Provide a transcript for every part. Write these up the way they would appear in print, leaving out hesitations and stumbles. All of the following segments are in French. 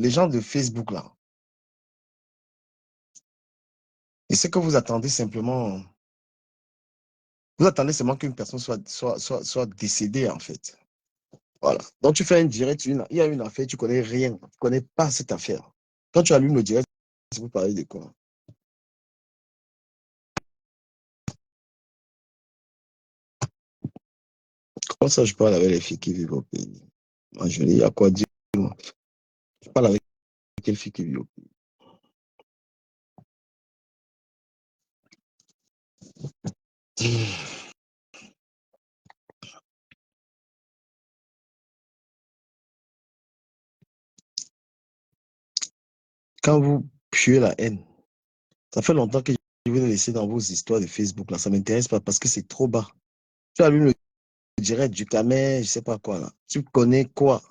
les gens de Facebook, là, et ce que vous attendez simplement, vous attendez seulement qu'une personne soit décédée, en fait. Voilà. Donc, tu fais un direct, il y a une affaire, tu connais rien, tu connais pas cette affaire. Quand tu allumes le direct, c'est pour parler de quoi? Comment ça, je parle avec les filles qui vivent au pays? Moi, je dis, il y a quoi dire? Moi? Je parle avec quelle fille qui vit au pays? Quand vous puez la haine, ça fait longtemps que je vous ai laissé dans vos histoires de Facebook, là. Ça ne m'intéresse pas parce que c'est trop bas. Tu allumes le direct du Camet, je sais pas quoi, là. Tu connais quoi?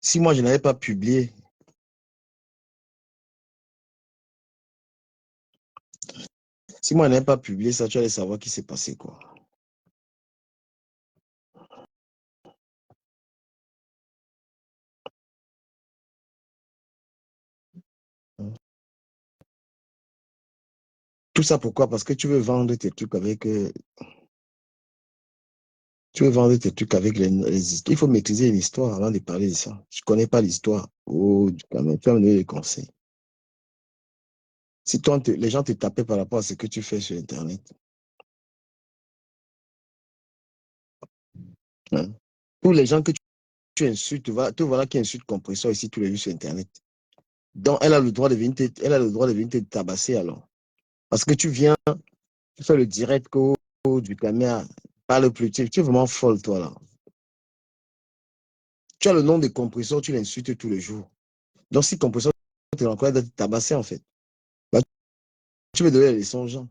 Si moi, je n'avais pas publié, si moi, je n'avais pas publié ça, tu allais savoir qui s'est passé, quoi. Tout ça pourquoi? Parce que tu veux vendre tes trucs avec, tu veux vendre tes trucs avec les histoires. Il faut maîtriser l'histoire avant de parler de ça. Je ne connais pas l'histoire. Oh, quand même, tu vas me donner des conseils. Si toi, les gens te tapaient par rapport à ce que tu fais sur Internet, hein? Tous les gens que tu insultes, tu voilà qui insulte Compresseur ici tous les jours sur Internet. Donc, elle a le droit de venir elle a le droit de venir te tabasser alors. Parce que tu viens, tu fais le direct du caméra, parle plus. Tu es vraiment folle, toi, là. Tu as le nom de Compresseur, tu l'insultes tous les jours. Donc, si Compresseur te l'encourage de te tabasser, en fait, bah, tu veux donner les leçons aux gens.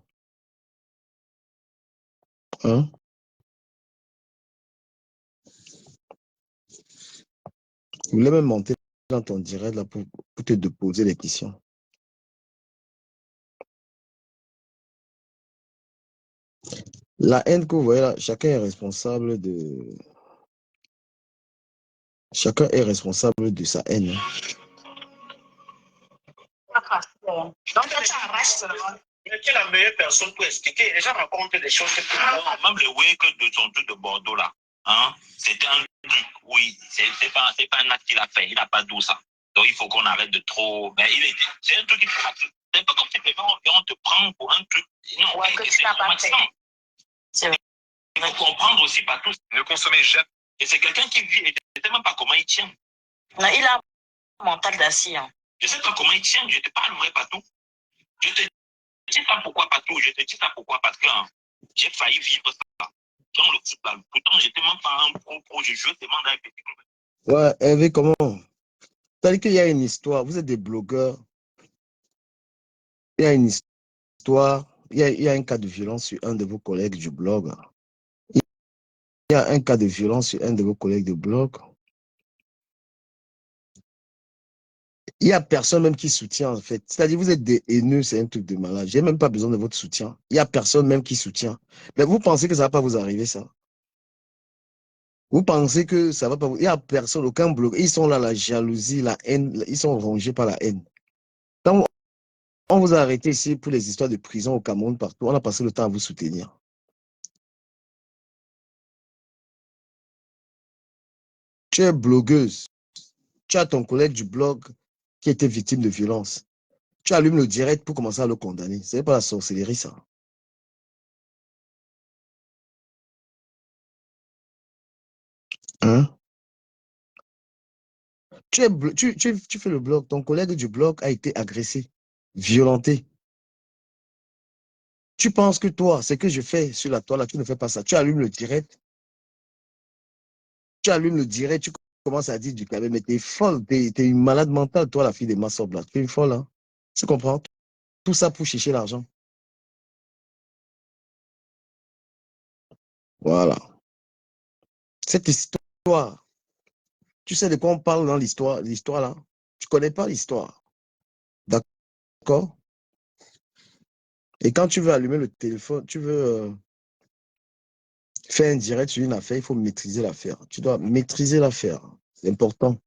Hein? Vous voulez même monter dans ton direct là, pour te poser des questions. La haine que vous voyez là, chacun est responsable de sa haine. Donc, tu arraches seulement. Mais qui est la meilleure personne pour expliquer? Les gens racontent des choses. Même le wake de son truc de Bordeaux là, hein, c'était un truc, oui, c'est pas un acte qu'il a fait, il n'a pas dit ça. Donc il faut qu'on arrête de trop. Mais c'est un truc qui c'est pas comme si on te prend pour un truc. Non, ouais, que tu n'as pas fait. Il faut comprendre aussi pas tous. Ne consommez jamais. Et c'est quelqu'un qui vit, et je ne sais même pas comment il tient. Non, il a un mental d'acier. Hein. Je ne sais pas comment il tient, je ne te parlerai pas tout. Je te dis ça pourquoi pas tout, je te dis ça pourquoi parce que hein, j'ai failli vivre ça dans le football. Pourtant, je n'étais même pas un pro, je jouais seulement dans les petits clubs. Ouais, Hervé, comment? C'est-à-dire qu'il y a une histoire, vous êtes des blogueurs, il y a une histoire, il y a un cas de violence sur un de vos collègues du blog. Il y a un cas de violence sur un de vos collègues du blog. Il n'y a personne même qui soutient, en fait. C'est-à-dire, vous êtes des haineux, c'est un truc de malade. Je n'ai même pas besoin de votre soutien. Il n'y a personne même qui soutient. Mais vous pensez que ça ne va pas vous arriver, ça? Vous pensez que ça ne va pas vous... Il n'y a personne, aucun blog. Ils sont là, la jalousie, la haine. Ils sont rongés par la haine. Quand on vous a arrêté ici pour les histoires de prison au Cameroun, partout, on a passé le temps à vous soutenir. Tu es blogueuse. Tu as ton collègue du blog qui était victime de violence. Tu allumes le direct pour commencer à le condamner. Ce n'est pas la sorcellerie, ça. Hein? Tu fais le blog. Ton collègue du blog a été agressé, violenté. Tu penses que toi, ce que je fais sur la toile, tu ne fais pas ça. Tu allumes le direct. Tu allumes le direct. Tu commences à dire du cabet, mais t'es folle. T'es une malade mentale, toi, la fille de Massob, là. Tu es une folle, hein? Tu comprends? Tout ça pour chercher l'argent. Voilà. Cette histoire, tu sais de quoi on parle dans l'histoire là? Tu connais pas l'histoire. D'accord? Et quand tu veux allumer le téléphone, tu veux faire un direct sur une affaire, il faut maîtriser l'affaire. Tu dois maîtriser l'affaire. C'est important.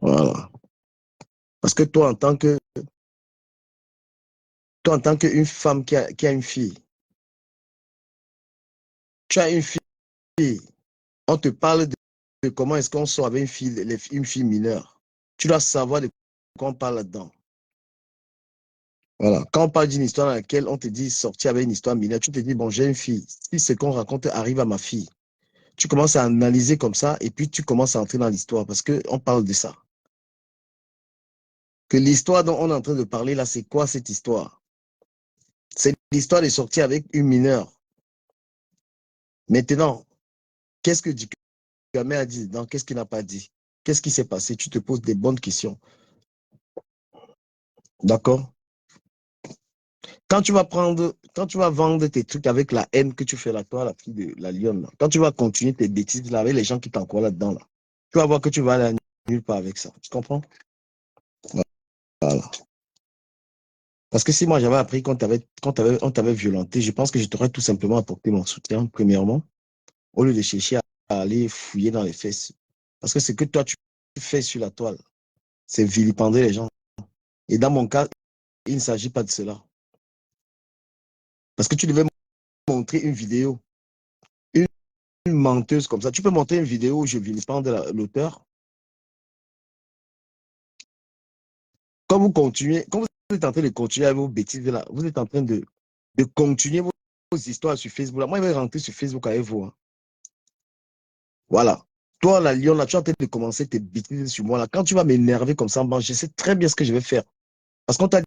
Voilà. Parce que toi, en tant qu'une femme qui a une fille, tu as une fille, on te parle de comment est-ce qu'on sort avec une fille mineure. Tu dois savoir de quoi on parle là-dedans. Voilà. Quand on parle d'une histoire dans laquelle on te dit sortir avec une histoire mineure, tu te dis, bon, j'ai une fille. Si ce qu'on raconte arrive à ma fille, tu commences à analyser comme ça et puis tu commences à entrer dans l'histoire parce qu'on parle de ça. Que l'histoire dont on est en train de parler là, c'est quoi cette histoire? C'est l'histoire de sortir avec une mineure. Maintenant, qu'est-ce que Ducamel a dit dedans? Qu'est-ce qu'il n'a pas dit? Qu'est-ce qui s'est passé? Tu te poses des bonnes questions. D'accord? Quand tu vas vendre tes trucs avec la haine que tu fais là, toi, la fille de la lionne, là, quand tu vas continuer tes bêtises là, avec les gens qui t'encouragent là-dedans, là, tu vas voir que tu vas aller nulle part avec ça. Tu comprends? Voilà. Parce que si moi j'avais appris on t'avait violenté, je pense que je t'aurais tout simplement apporté mon soutien, premièrement, au lieu de chercher à aller fouiller dans les fesses. Parce que ce que toi tu fais sur la toile, c'est vilipender les gens. Et dans mon cas, il ne s'agit pas de cela. Parce que tu devais montrer une vidéo, une, une menteuse comme ça. Tu peux montrer une vidéo où je vilipende l'auteur. Quand vous continuez, quand vous êtes en train de continuer avec vos bêtises là, vous êtes en train de continuer vos histoires sur Facebook. Là. Moi, je vais rentrer sur Facebook avec vous. Hein. Voilà. Toi, la Lyon, là, tu es en train de commencer tes bêtises sur moi. Là. Quand tu vas m'énerver comme ça, je sais très bien ce que je vais faire. Parce qu'on t'a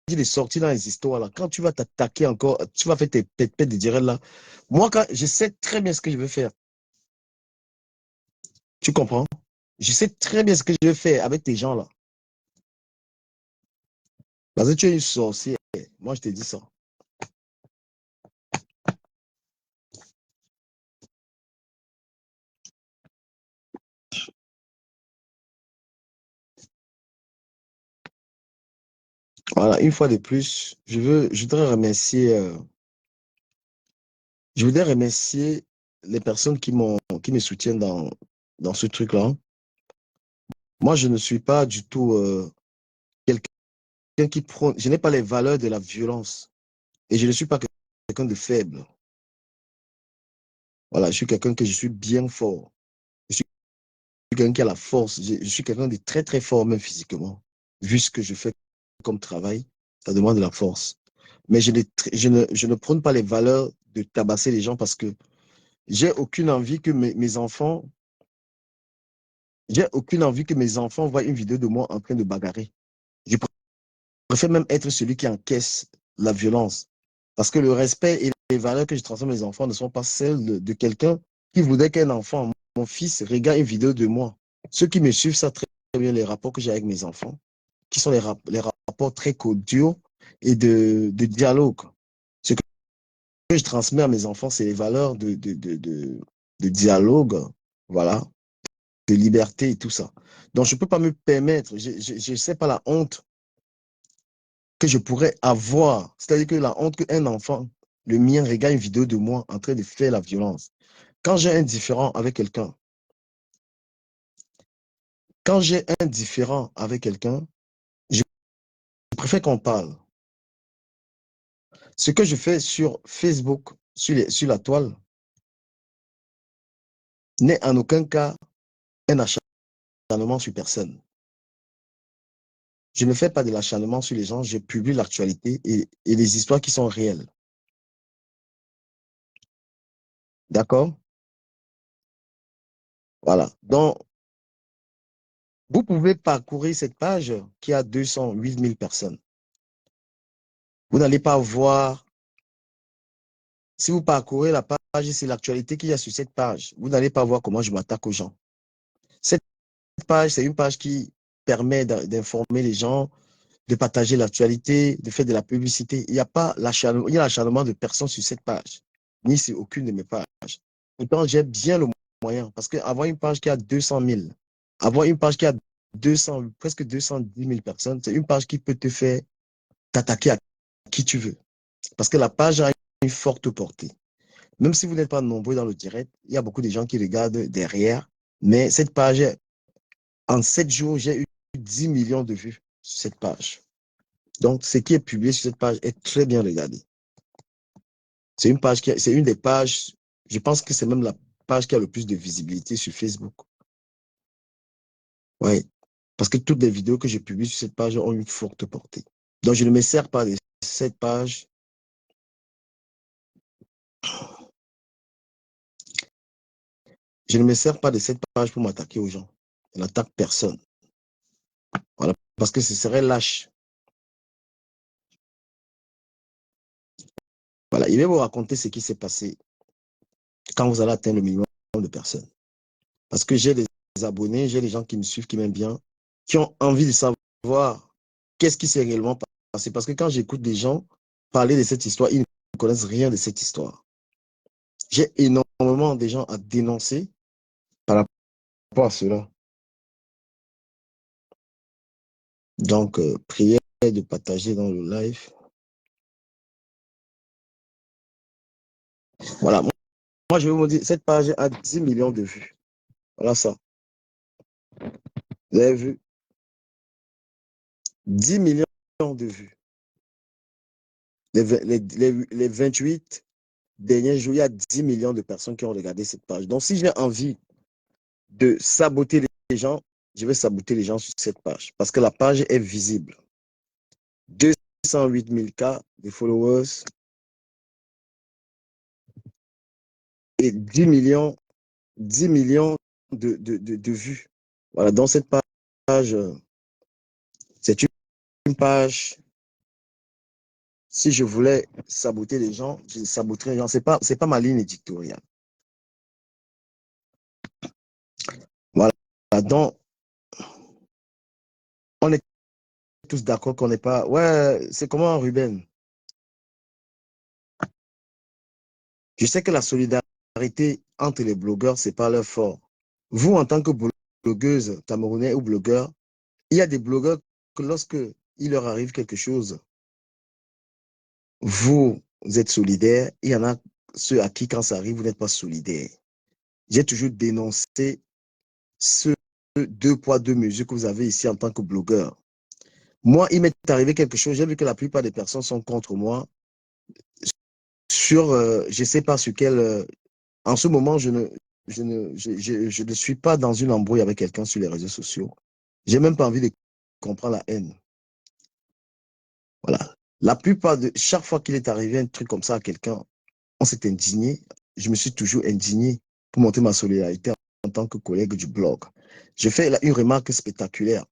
dit de sortir dans les histoires. Là. Quand tu vas t'attaquer encore, tu vas faire tes pètes de direct là. Moi, je sais très bien ce que je vais faire. Tu comprends? Je sais très bien ce que je vais faire avec tes gens là. Parce que tu es une sorcière. Moi, je te dis ça. Voilà, une fois de plus, je voudrais remercier les personnes qui me soutiennent dans ce truc-là. Moi, je ne suis pas du tout quelqu'un qui prône, je n'ai pas les valeurs de la violence et je ne suis pas quelqu'un de faible. Voilà, je suis quelqu'un que je suis bien fort. Je suis quelqu'un qui a la force. Je suis quelqu'un de très, très fort, même physiquement. Vu ce que je fais comme travail, ça demande de la force. Mais je ne prône pas les valeurs de tabasser les gens parce que j'ai aucune envie que mes enfants, j'ai aucune envie que mes enfants voient une vidéo de moi en train de bagarrer. Je préfère même être celui qui encaisse la violence. Parce que le respect et les valeurs que je transmets à mes enfants ne sont pas celles de quelqu'un qui voudrait qu'un enfant, mon fils, regarde une vidéo de moi. Ceux qui me suivent savent très bien les rapports que j'ai avec mes enfants, qui sont les rapports très cordiaux et de dialogue. Ce que je transmets à mes enfants, c'est les valeurs de dialogue, voilà, de liberté et tout ça. Donc, je ne peux pas me permettre, je ne sais pas la honte que je pourrais avoir. C'est-à-dire que la honte qu'un enfant, le mien, regarde une vidéo de moi en train de faire la violence. Quand j'ai un différend avec quelqu'un, je préfère qu'on parle. Ce que je fais sur Facebook, sur la toile, n'est en aucun cas un acharnement sur personne. Je ne fais pas de l'acharnement sur les gens, je publie l'actualité et les histoires qui sont réelles. D'accord? Voilà. Donc, vous pouvez parcourir cette page qui a 208 000 personnes. Vous n'allez pas voir, si vous parcourez la page, c'est l'actualité qu'il y a sur cette page. Vous n'allez pas voir comment je m'attaque aux gens. Cette page, c'est une page qui permet d'informer les gens, de partager l'actualité, de faire de la publicité. Il y a pas l'acharnement, il y a l'acharnement de personnes sur cette page, ni sur aucune de mes pages. Pourtant, j'ai bien le moyen, parce qu'avoir une page qui a 200 000, avoir une page qui a presque 210 000 personnes, c'est une page qui peut te faire t'attaquer à qui tu veux. Parce que la page a une forte portée. Même si vous n'êtes pas nombreux dans le direct, il y a beaucoup de gens qui regardent derrière, mais cette page En 7 jours, j'ai eu 10 millions de vues sur cette page. Donc, ce qui est publié sur cette page est très bien regardé. C'est une des pages, je pense que c'est même la page qui a le plus de visibilité sur Facebook. Oui, parce que toutes les vidéos que je publie sur cette page ont une forte portée. Donc, je ne me sers pas de cette page. Je ne me sers pas de cette page pour m'attaquer aux gens. Je n'attaque personne. Voilà, parce que ce serait lâche. Voilà, il va vous raconter ce qui s'est passé quand vous allez atteindre le minimum de personnes. Parce que j'ai des abonnés, j'ai des gens qui me suivent, qui m'aiment bien, qui ont envie de savoir qu'est-ce qui s'est réellement passé. Parce que quand j'écoute des gens parler de cette histoire, ils ne connaissent rien de cette histoire. J'ai énormément de gens à dénoncer par rapport à cela. Donc, prière de partager dans le live. Voilà. Moi, je vais vous dire, cette page a 10 millions de vues. Voilà ça. Vous avez vu? 10 millions de vues. Les 28 derniers jours, il y a 10 millions de personnes qui ont regardé cette page. Donc, si j'ai envie de saboter les gens, je vais saboter les gens sur cette page. Parce que la page est visible. 208 000 cas de followers et 10 millions de vues. Voilà, dans cette page, c'est une page. Si je voulais saboter les gens, je saboterais les gens. C'est pas ma ligne éditoriale. Voilà. Donc, on est tous d'accord qu'on n'est pas. Ouais, c'est comment, Ruben? Je sais que la solidarité entre les blogueurs, c'est pas leur fort. Vous, en tant que blogueuse camerounaise ou blogueur, il y a des blogueurs que lorsque il leur arrive quelque chose, vous êtes solidaire. Il y en a ceux à qui, quand ça arrive, vous n'êtes pas solidaire. J'ai toujours dénoncé ce deux poids, deux mesures que vous avez ici en tant que blogueur. Moi, il m'est arrivé quelque chose, j'ai vu que la plupart des personnes sont contre moi. Sur, je ne sais pas sur quel... en ce moment, je ne suis pas dans une embrouille avec quelqu'un sur les réseaux sociaux. J'ai même pas envie de comprendre la haine. Voilà. La plupart de... Chaque fois qu'il est arrivé un truc comme ça à quelqu'un, on s'est indigné. Je me suis toujours indigné pour montrer ma solidarité en tant que collègue du blog. Je fais une remarque spectaculaire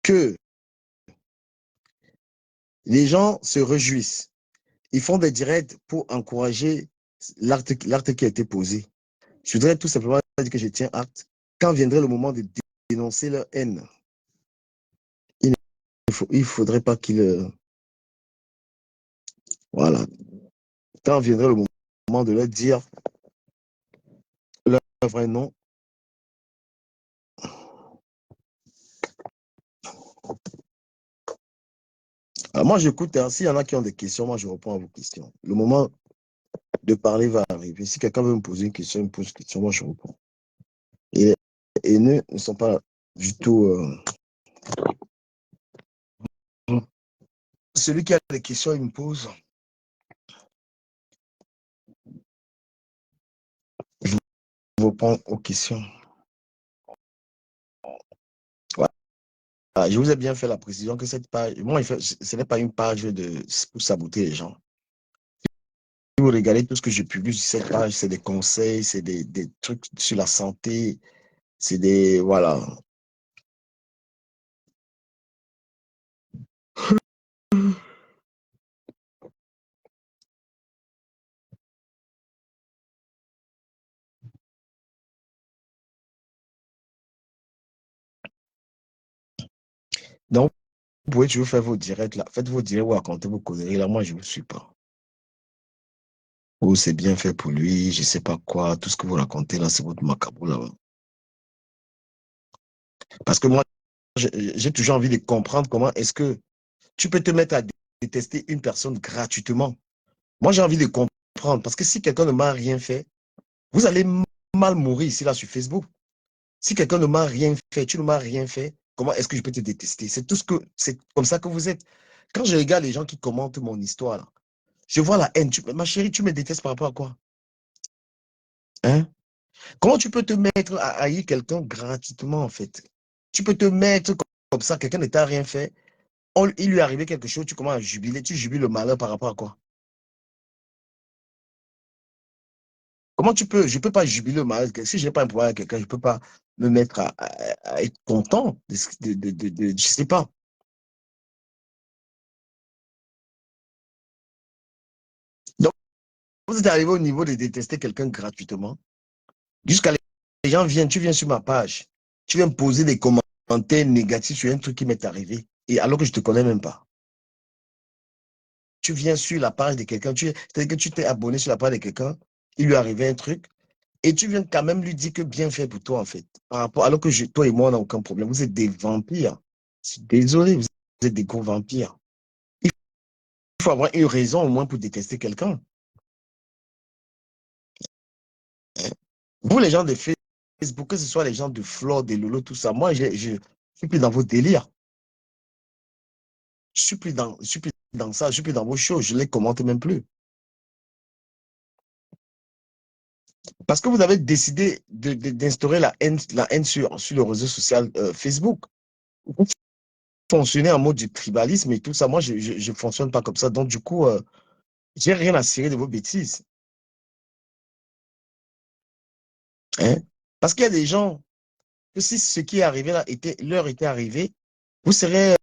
que les gens se réjouissent. Ils font des directs pour encourager l'acte qui a été posé. Je voudrais tout simplement dire que je tiens acte. Quand viendrait le moment de dénoncer leur haine, il ne faudrait pas qu'ils... voilà. Quand viendrait le moment de leur dire leur vrai nom, alors moi j'écoute, hein, s'il y en a qui ont des questions, moi je réponds à vos questions. Le moment de parler va arriver. Si quelqu'un veut me poser une question, il me pose une question, moi je réponds. Et les haineux ne sont pas du tout... Celui qui a des questions, il me pose. Je réponds aux questions. Voilà. Je vous ai bien fait la précision que cette page, moi, ce n'est pas une page pour saboter les gens. Si vous regardez tout ce que je publie sur cette page, c'est des conseils, c'est des trucs sur la santé, c'est des... Voilà. Donc, vous pouvez toujours faire vos directs là. Faites vos directs ou racontez vos conneries là. Moi, je ne vous suis pas. Ou c'est bien fait pour lui, je ne sais pas quoi. Tout ce que vous racontez là, c'est votre macabre là. Parce que moi, j'ai toujours envie de comprendre comment est-ce que tu peux te mettre à détester une personne gratuitement. Moi, j'ai envie de comprendre. Parce que si quelqu'un ne m'a rien fait, vous allez mal mourir ici là sur Facebook. Si quelqu'un ne m'a rien fait, tu ne m'as rien fait, comment est-ce que je peux te détester? C'est comme ça que vous êtes. Quand je regarde les gens qui commentent mon histoire, là, je vois la haine. Ma chérie, tu me détestes par rapport à quoi? Hein? Comment tu peux te mettre à haïr quelqu'un gratuitement, en fait? Tu peux te mettre comme ça, quelqu'un ne t'a rien fait, il lui est arrivé quelque chose, tu commences à jubiler, tu jubiles le malheur par rapport à quoi? Comment tu peux, je ne peux pas jubiler le malheur. Si je n'ai pas un pouvoir à quelqu'un, je ne peux pas me mettre à être content je ne sais pas. Donc, vous êtes arrivé au niveau de détester quelqu'un gratuitement. Jusqu'à les gens viennent, tu viens sur ma page, tu viens me poser des commentaires négatifs sur un truc qui m'est arrivé, et alors que je ne te connais même pas. Tu viens sur la page de quelqu'un, c'est-à-dire que tu t'es abonné sur la page de quelqu'un, il lui est arrivé un truc, et tu viens quand même lui dire que bien fait pour toi, en fait. Par rapport, alors que toi et moi, on n'a aucun problème. Vous êtes des vampires. Je suis désolé, vous êtes des gros vampires. Il faut avoir une raison au moins pour détester quelqu'un. Vous, les gens de Facebook, que ce soit les gens de Flore, de Lolo, tout ça, moi, je suis plus dans vos délires. Je suis plus dans ça, je suis plus dans vos choses, je les commente même plus. Parce que vous avez décidé d'instaurer la haine sur le réseau social Facebook. Vous fonctionnez en mode du tribalisme et tout ça. Moi, je ne fonctionne pas comme ça. Donc, du coup, j'ai rien à cirer de vos bêtises. Hein? Parce qu'il y a des gens que si ce qui est arrivé là leur était arrivé, vous serez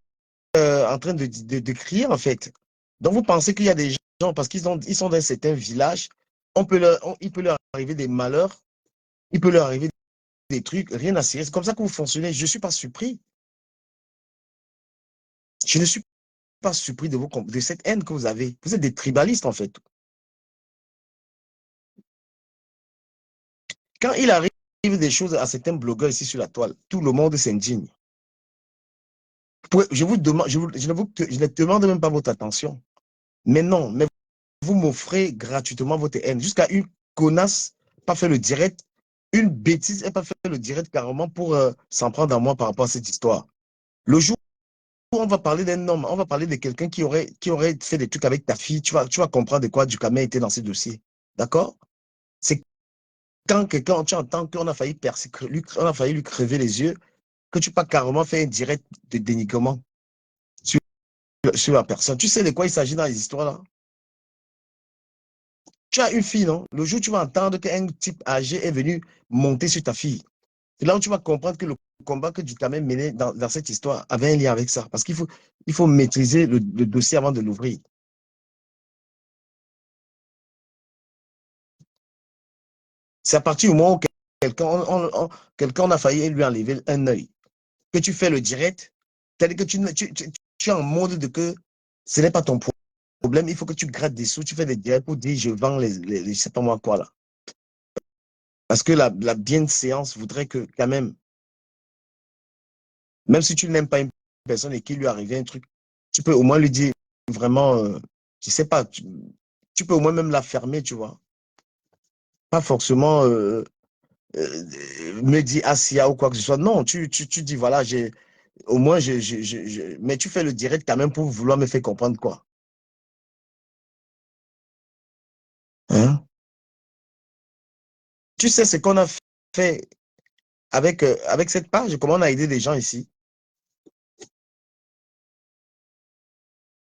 en train de crier, en fait. Donc, vous pensez qu'il y a des gens, parce ils sont dans certains villages, il peut leur arriver des malheurs, il peut leur arriver des trucs, rien à cirer. C'est comme ça que vous fonctionnez. Je ne suis pas surpris. Je ne suis pas surpris de cette haine que vous avez. Vous êtes des tribalistes, en fait. Quand il arrive des choses à certains blogueurs ici sur la toile, tout le monde s'indigne. Je vous demande, je ne demande même pas votre attention. Mais non, mais vous m'offrez gratuitement votre haine. Jusqu'à une connasse, pas fait le direct, une bêtise, elle pas fait le direct carrément pour s'en prendre à moi par rapport à cette histoire. Le jour où on va parler d'un homme, on va parler de quelqu'un qui aurait fait des trucs avec ta fille, tu vas comprendre de quoi Ducamel était dans ce dossier. D'accord? C'est quand quelqu'un, tu entends qu'on a failli on a failli lui crever les yeux, que tu pas carrément fait un direct de dénigrement sur, sur la personne. Tu sais de quoi il s'agit dans les histoires-là? Tu as une fille, non? Le jour où tu vas entendre qu'un type âgé est venu monter sur ta fille, c'est là où tu vas comprendre que le combat que Ducamel menait dans cette histoire avait un lien avec ça. Parce il faut maîtriser le dossier avant de l'ouvrir. C'est à partir du moment où quelqu'un a failli lui enlever un œil, que tu fais le direct, c'est-à-dire que tu es en mode de que ce n'est pas ton problème, il faut que tu grattes des sous, tu fais des directs pour dire je vends je sais pas moi quoi là. Parce que la bienséance voudrait que quand même si tu n'aimes pas une personne et qu'il lui arrive un truc, tu peux au moins lui dire vraiment, je sais pas, tu peux au moins même la fermer, tu vois. Pas forcément me dire Asia ou quoi que ce soit. Non, tu dis voilà, au moins, mais tu fais le direct quand même pour vouloir me faire comprendre quoi. Hein? Tu sais ce qu'on a fait avec cette page, comment on a aidé des gens ici.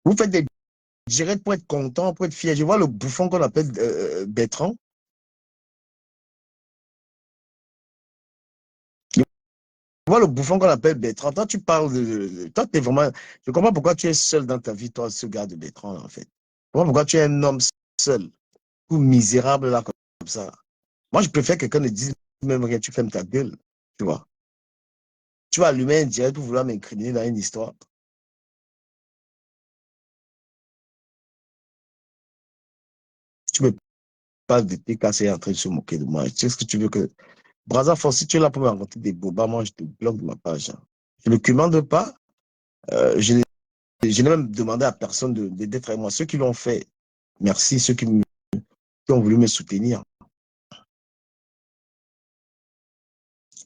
Vous faites des directs pour être content, pour être fier. Je vois le bouffon qu'on appelle Bertrand. Je vois le bouffon qu'on appelle Bertrand. Toi, tu parles toi, tu es vraiment. Je comprends pourquoi tu es seul dans ta vie, toi, ce gars de Bertrand, là, en fait. Je comprends pourquoi tu es un homme seul, ou misérable, là, comme ça. Moi, je préfère que quelqu'un ne dise même rien, tu fermes ta gueule, tu vois. Tu vas allumer un direct pour vouloir m'incriminer dans une histoire. Tu me parles de TKC est en train de se moquer de moi. Tu sais ce que tu veux que. Braza si tu es là pour me raconter des bobas, moi, je te bloque de ma page. Hein. Je ne commande pas. Je n'ai même demandé à personne d'être avec moi. Ceux qui l'ont fait, merci. Ceux qui ont voulu me soutenir.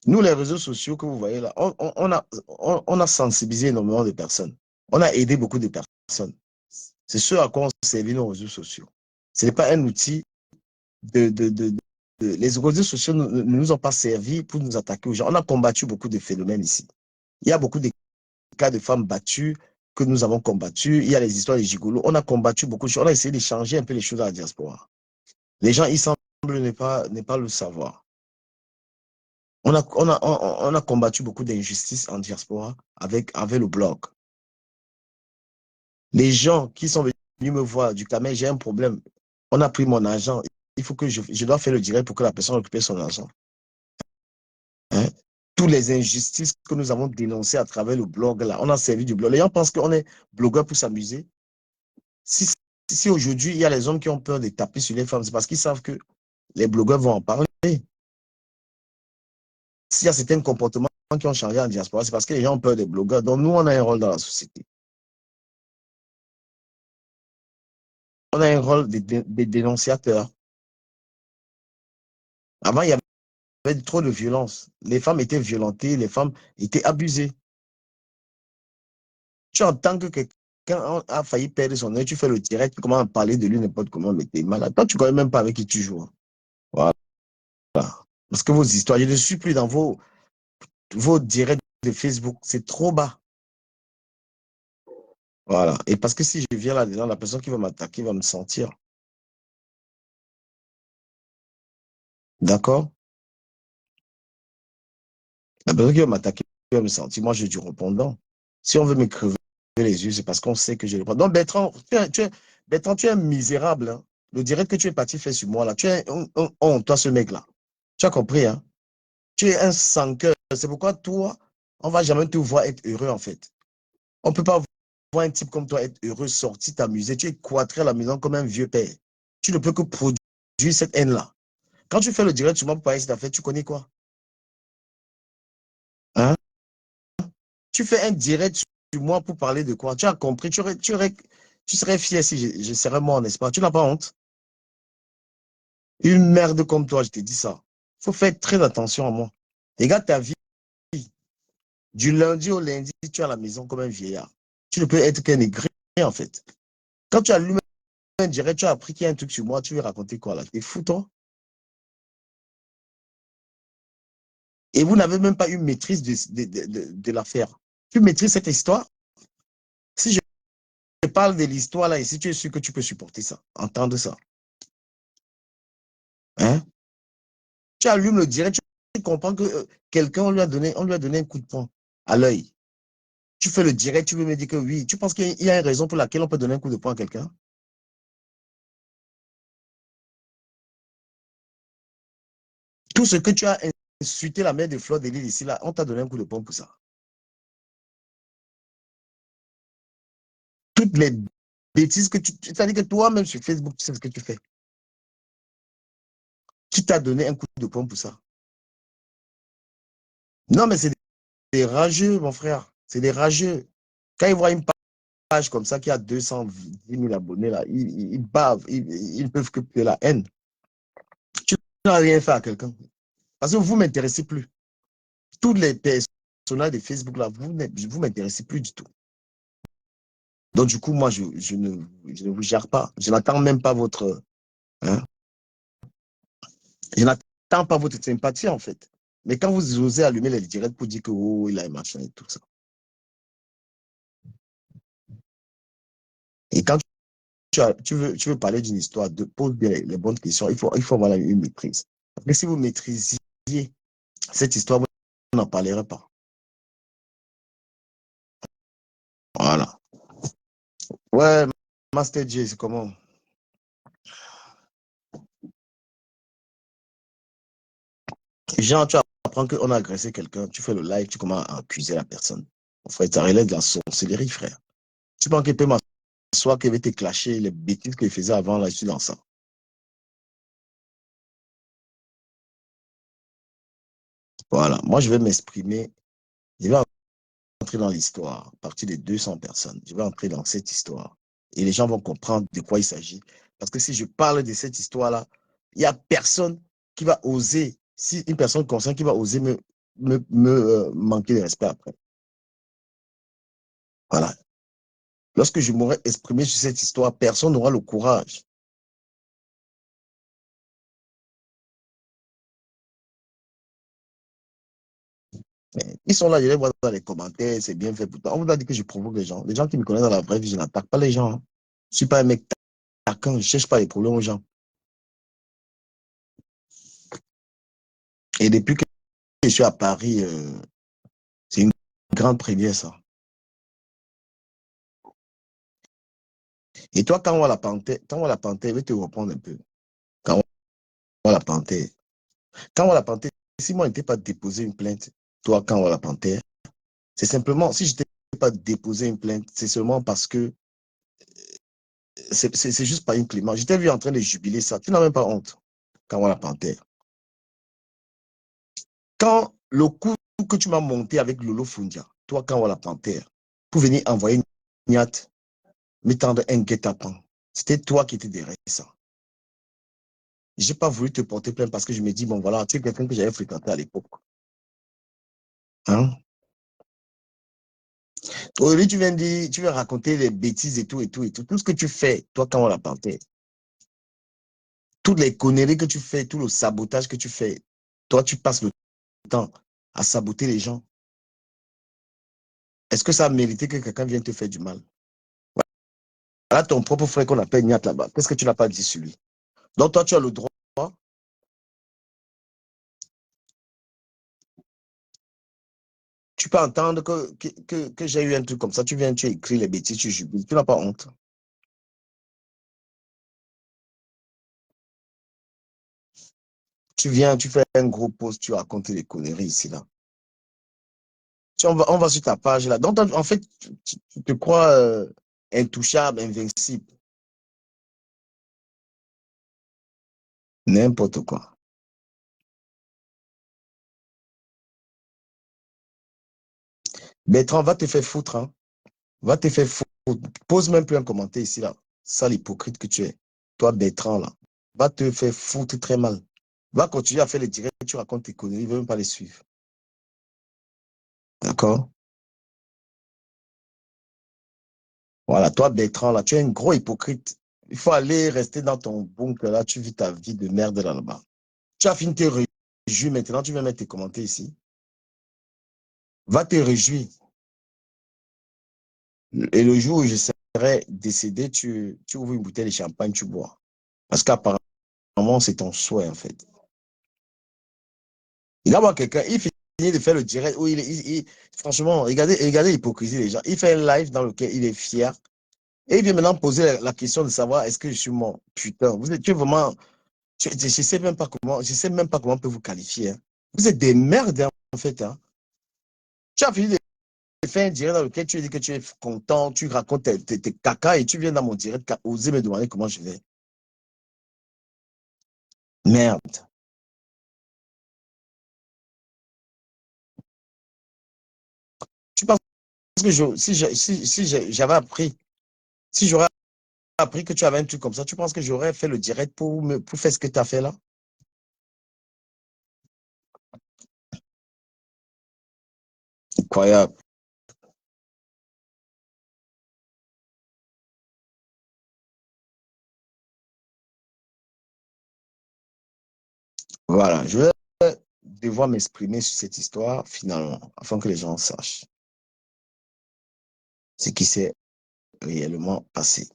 Nous, les réseaux sociaux que vous voyez là, on a sensibilisé énormément de personnes. On a aidé beaucoup de personnes. C'est ce à quoi on servi nos réseaux sociaux. Ce n'est pas un outil les réseaux sociaux ne nous ont pas servi pour nous attaquer aux gens. On a combattu beaucoup de phénomènes ici. Il y a beaucoup de cas de femmes battues que nous avons combattus. Il y a les histoires des gigolos. On a combattu beaucoup de choses. On a essayé de changer un peu les choses à la diaspora. Les gens, ils semblent ne pas le savoir. On a combattu beaucoup d'injustices en diaspora avec le blog. Les gens qui sont venus me voir du Cameroun, j'ai un problème. On a pris mon argent. Il faut que je dois faire le direct pour que la personne récupère son argent. Hein? Toutes les injustices que nous avons dénoncées à travers le blog, là, on a servi du blog. Les gens pensent qu'on est blogueur pour s'amuser. Si aujourd'hui, il y a les hommes qui ont peur de taper sur les femmes, c'est parce qu'ils savent que les blogueurs vont en parler. S'il y a certains comportements qui ont changé en diaspora, c'est parce que les gens ont peur des blogueurs. Donc, nous, on a un rôle dans la société. On a un rôle de dénonciateur. Avant, il y avait trop de violence. Les femmes étaient violentées, les femmes étaient abusées. Tu entends que quelqu'un a failli perdre son œil, tu fais le direct, tu commences à parler de lui n'importe comment, mais t'es malade. Toi, tu ne connais même pas avec qui tu joues. Voilà. Parce que vos histoires, je ne suis plus dans vos directs de Facebook, c'est trop bas. Voilà. Et parce que si je viens là-dedans, la personne qui va m'attaquer va me sentir. D'accord? La personne qui va m'attaquer va me sentir. Moi, j'ai du répondant. Si on veut me crever les yeux, c'est parce qu'on sait que j'ai le répondant. Donc, Bertrand, Bertrand, tu es un misérable. Hein. Le direct que tu es parti faire sur moi, là, tu es toi, ce mec-là. Tu as compris, hein? Tu es un sans-cœur. C'est pourquoi toi, on ne va jamais te voir être heureux, en fait. On ne peut pas voir un type comme toi être heureux, sortir, t'amuser. Tu es cloîtré à la maison comme un vieux père. Tu ne peux que produire cette haine-là. Quand tu fais le direct sur moi pour parler de cette affaire, tu connais quoi? Hein? Tu fais un direct sur moi pour parler de quoi? Tu as compris? Tu serais fier si je serais mort, n'est-ce pas? Tu n'as pas honte? Une merde comme toi, je te dis ça. Il faut faire très attention à moi. Regarde ta vie. Du lundi au lundi, tu es à la maison comme un vieillard. Tu ne peux être qu'un aigri, en fait. Quand tu allumes un direct, tu as appris qu'il y a un truc sur moi, tu veux raconter quoi là? T'es fou, toi? Et vous n'avez même pas eu maîtrise de l'affaire. Tu maîtrises cette histoire? Si je parle de l'histoire là ici, tu es sûr que tu peux supporter ça, entendre ça. Hein? Tu allumes le direct, tu comprends que quelqu'un, on lui a donné un coup de poing à l'œil. Tu fais le direct, tu veux me dire que oui. Tu penses qu'il y a une raison pour laquelle on peut donner un coup de poing à quelqu'un? Tout ce que tu as insulté la mère de Fleur de Lille ici, là, on t'a donné un coup de poing pour ça. Toutes les bêtises que c'est-à-dire que toi-même sur Facebook, tu sais ce que tu fais. Tu t'as donné un coup de poing pour ça. Non, mais c'est des rageux, mon frère. C'est des rageux. Quand ils voient une page comme ça qui a 210 000 abonnés, là, ils bavent. Ils ne peuvent que de la haine. Tu n'as rien fait à quelqu'un. Parce que vous ne m'intéressez plus. Tous les personnages de Facebook, là, vous ne m'intéressez plus du tout. Donc, du coup, moi, je ne vous gère pas. Je n'attends même pas votre... Hein, je n'attends pas votre sympathie, en fait. Mais quand vous osez allumer les directs pour dire que, oh, il a un machin et tout ça. Et quand tu veux parler d'une histoire, pose bien les bonnes questions. Il faut avoir une maîtrise. Parce que si vous maîtrisiez cette histoire, vous n'en parlerez pas. Voilà. Ouais, Master J, c'est comment? Genre, tu apprends qu'on a agressé quelqu'un, tu fais le live, tu commences à accuser la personne. Mon frère, ça relève de la sorcellerie, frère. Tu penses qu'il peut m'asseoir, qu'il va te clasher les bêtises qu'il faisait avant, là, je suis dans ça. Voilà. Moi, je vais m'exprimer. Je vais entrer dans l'histoire à partir de 200 personnes. Je vais entrer dans cette histoire. Et les gens vont comprendre de quoi il s'agit. Parce que si je parle de cette histoire-là, il n'y a personne qui va oser, si une personne consciente qui va oser me manquer de respect après. Voilà. Lorsque je m'aurais exprimé sur cette histoire, personne n'aura le courage. Mais ils sont là, je les vois dans les commentaires, c'est bien fait. Pourtant, on vous a dit que je provoque les gens. Les gens qui me connaissent dans la vraie vie, je n'attaque pas les gens. Hein. Je ne suis pas un mec taquin, je ne cherche pas les problèmes aux gens. Et depuis que je suis à Paris, c'est une grande première, ça. Et toi, quand on voit la panthère, je vais te reprendre un peu. Quand on voit la panthère, quand on voit la panthère, si moi, je n'étais pas déposé une plainte, toi, quand on voit la panthère, c'est simplement, si je n'étais pas déposé une plainte, c'est seulement parce que c'est juste pas une clément. Je t'ai vu en train de jubiler ça. Tu n'as même pas honte quand on voit la panthère. Quand le coup que tu m'as monté avec Lolo Fundia, toi, quand on voit la panthère, pour venir envoyer une niate, me tendre un guet-apens, c'était toi qui étais derrière ça. J'ai pas voulu te porter plainte parce que je me dis, bon, voilà, tu es quelqu'un que j'avais fréquenté à l'époque. Hein? Aujourd'hui, tu viens dire, tu viens raconter des bêtises et tout, et tout, et tout. Tout ce que tu fais, toi, quand on la panthère, toutes les conneries que tu fais, tout le sabotage que tu fais, toi, tu passes le temps à saboter les gens. Est-ce que ça a mérité que quelqu'un vienne te faire du mal? Voilà ton propre frère qu'on appelle Niat là-bas. Qu'est-ce que tu n'as pas dit sur lui? Donc, toi, tu as le droit. Tu peux entendre que j'ai eu un truc comme ça. Tu viens, tu écris les bêtises, tu jubiles. Tu n'as pas honte. Tu viens, tu fais un gros post, tu racontes les conneries ici, là. On va sur ta page, là. Donc, en fait, tu te crois intouchable, invincible. N'importe quoi. Bertrand, va te faire foutre, hein. Va te faire foutre. Pose même plus un commentaire ici, là. Ça, l'hypocrite que tu es. Toi, Bertrand, là. Va te faire foutre très mal. Va continuer à faire les directs, tu racontes tes conneries, il ne veut même pas les suivre. D'accord? Voilà, toi, Bertrand, là, tu es un gros hypocrite. Il faut aller rester dans ton bunker, là, tu vis ta vie de merde là-bas. Tu as fini de te réjouir, maintenant tu viens mettre tes commentaires ici. Va te réjouir. Et le jour où je serai décédé, tu ouvres une bouteille de champagne, tu bois. Parce qu'apparemment, c'est ton souhait, en fait. Il va voir quelqu'un, il finit de faire le direct où franchement, regardez l'hypocrisie des gens. Il fait un live dans lequel il est fier. Et il vient maintenant poser la question de savoir est-ce que je suis mort. Putain, tu es vraiment. Je ne sais même pas comment, je sais même pas comment on peut vous qualifier. Hein. Vous êtes des merdes, hein, en fait. Hein. Tu as fini de faire un direct dans lequel tu dis que tu es content, tu racontes tes caca et tu viens dans mon direct oser me demander comment je vais. Merde. Tu penses que si j'avais appris, si j'aurais appris que tu avais un truc comme ça, tu penses que j'aurais fait le direct pour faire ce que tu as fait là? Incroyable. Voilà, je vais devoir m'exprimer sur cette histoire finalement, afin que les gens sachent ce qui s'est réellement passé.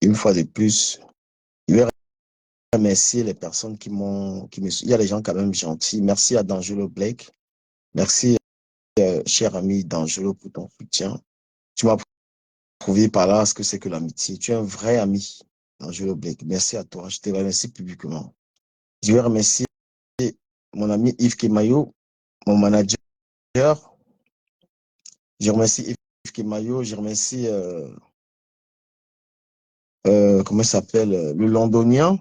Une fois de plus, je vais remercier les personnes il y a des gens quand même gentils. Merci à D'Angelo Blake. Merci, cher ami D'Angelo, pour ton soutien. Tu m'as prouvé par là ce que c'est que l'amitié. Tu es un vrai ami, D'Angelo Blake. Merci à toi. Je te remercie publiquement. Je vais remercier mon ami Yves Kemayo, mon manager. Je remercie Yves Kemayo. Je remercie, comment il s'appelle, le Londonien.